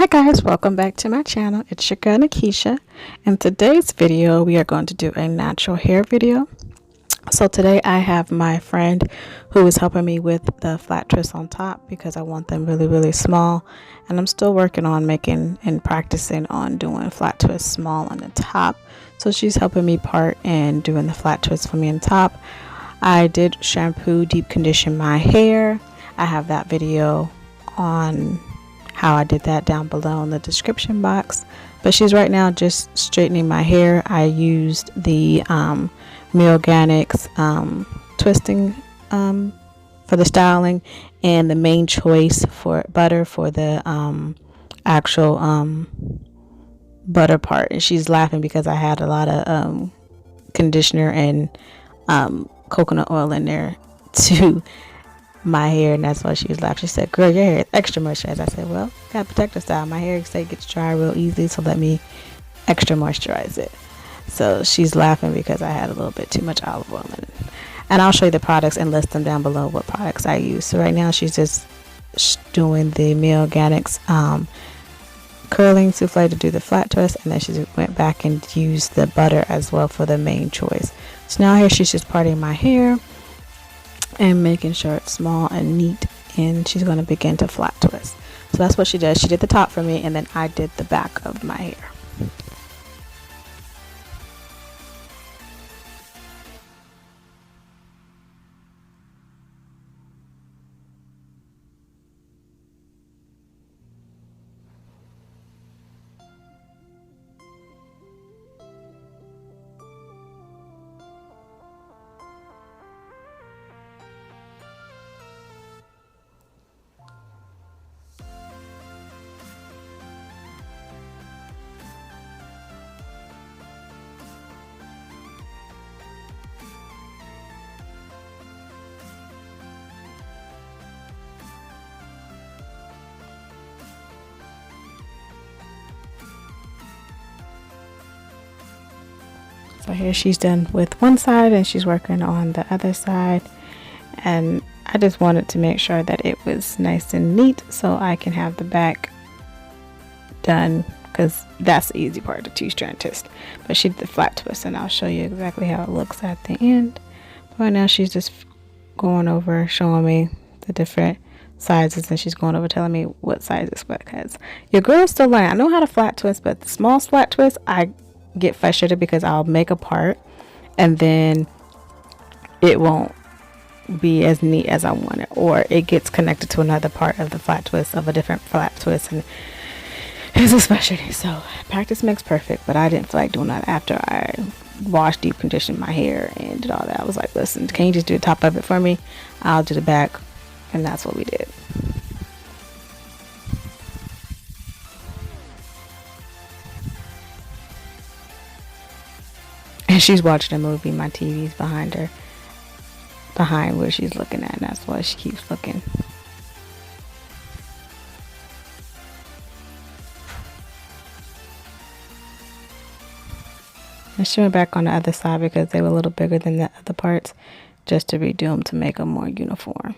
Hi guys, welcome back to my channel. It's your girl Nikisha. In today's video, we are going to do a natural hair video. So today I have my friend who is helping me with the flat twists on top because I want them really small, and I'm still working on making and practicing on doing flat twists small on the top. So she's helping me part and doing the flat twists for me on top. I did shampoo deep condition my hair. I have that video on how I did that down below in the description box, but she's right now just straightening my hair. I used the Organics twisting for the styling, and the main choice for butter for the actual butter part. And she's laughing because I had a lot of conditioner and coconut oil in there too my hair, and that's why she was laughing. She said, "Girl, your hair is extra moisturized." I said, "Well, got protective style. My hair gets dry real easily, so let me extra moisturize it." So she's laughing because I had a little bit too much olive oil in it. And I'll show you the products and list them down below what products I use. So right now she's just doing the Organics curling souffle to do the flat twist, and then she went back and used the butter as well for the main choice. So now here she's just parting my hair and making sure it's small and neat, and she's going to begin to flat twist. So that's what she does. She did the top for me, and then I did the back of my hair. So here she's done with one side and she's working on the other side, and I just wanted to make sure that it was nice and neat so I can have the back done, because that's the easy part, the two-strand twist. But she did the flat twist, and I'll show you exactly how it looks at the end. But right now she's just going over showing me the different sizes, and she's going over telling me what size is what, because your girl's still learning. I know how to flat twist, but the small flat twist I get frustrated because I'll make a part and then it won't be as neat as I want it, or it gets connected to another part of the flat twist of a different flat twist, and it's a frustrating. So practice makes perfect, but I didn't feel like doing that after I washed, deep conditioned my hair and did all that. I was like, listen, can you just do the top of it for me? I'll do the back. And that's what we did. And she's watching a movie. My TV's behind her, behind where she's looking at, and that's why she keeps looking. And she went back on the other side because they were a little bigger than the other parts, just to redo them to make them more uniform.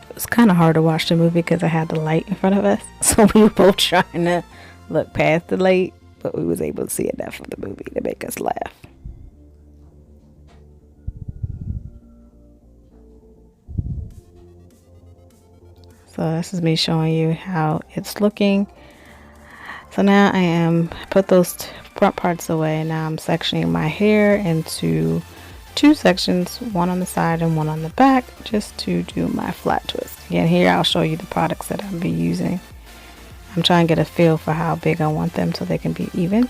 It was kind of hard to watch the movie because I had the light in front of us, so we were both trying to look past the light, but we was able to see enough of the movie to make us laugh. So this is me showing you how it's looking. So now I put those front parts away, and now I'm sectioning my hair into two sections, one on the side and one on the back, just to do my flat twist. Again, here I'll show you the products that I'll be using. I'm trying to get a feel for how big I want them so they can be even.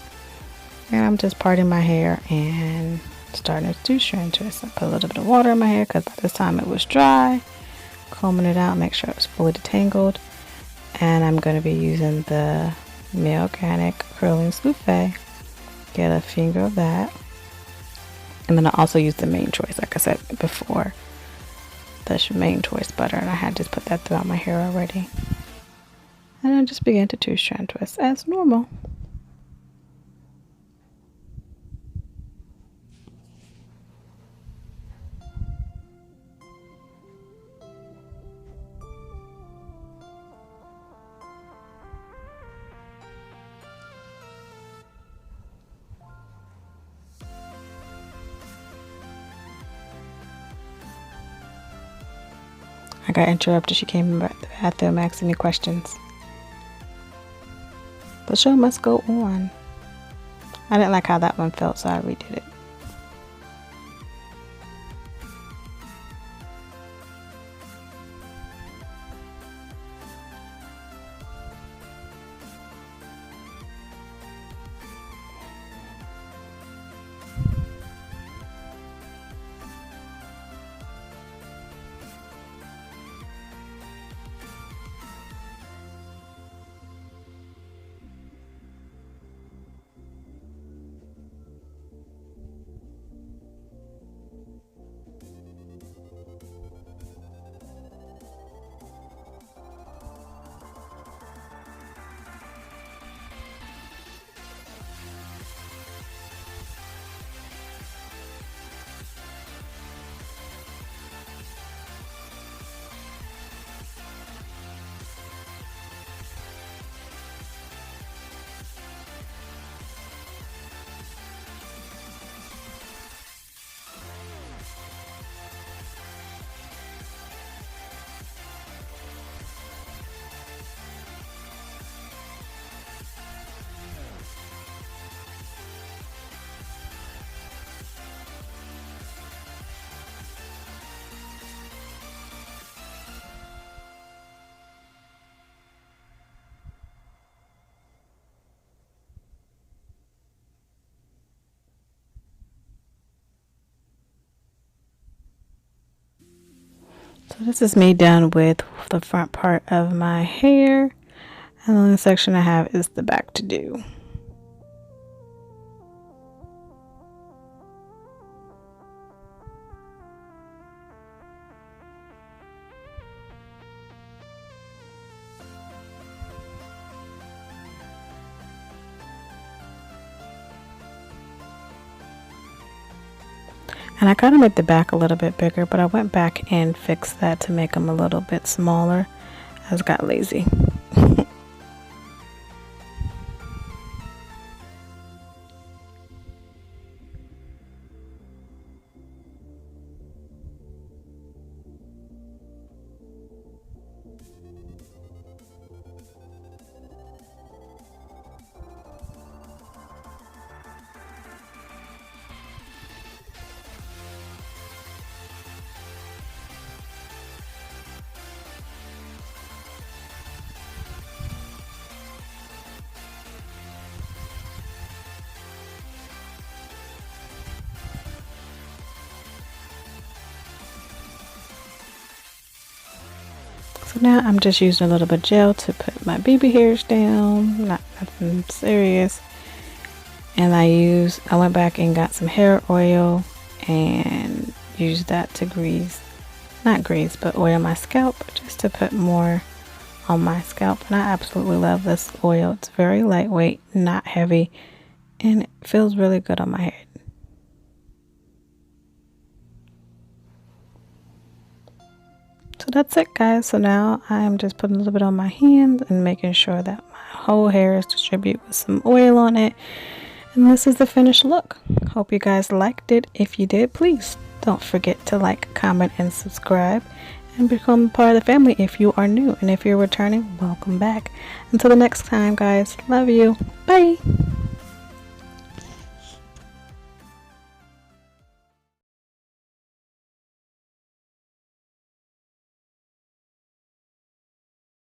And I'm just parting my hair and starting to do strand twists. I put a little bit of water in my hair because by this time it was dry. Combing it out, make sure it's fully detangled. And I'm going to be using the Pomegranate curling souffle. Get a finger of that. And then I also use the main choice, like I said before, the main choice butter, and I had just put that throughout my hair already. And I just began to do strand twists as normal. I got interrupted. She came in the bathroom asking me questions. The show must go on. I didn't like how that one felt, so I redid it. So this is me done with the front part of my hair, and the only section I have is the back to do. And I kind of made the back a little bit bigger, but I went back and fixed that to make them a little bit smaller. I just got lazy. So now I'm just using a little bit of gel to put my baby hairs down, nothing serious. And I went back and got some hair oil and used that to but oil my scalp, just to put more on my scalp. And I absolutely love this oil. It's very lightweight, not heavy, and it feels really good on my head. So that's it, guys. So now I'm just putting a little bit on my hands and making sure that my whole hair is distributed with some oil on it. And this is the finished look. Hope you guys liked it. If you did, please don't forget to like, comment, and subscribe, and become part of the family if you are new. And if you're returning, welcome back. Until the next time, guys. Love you. Bye.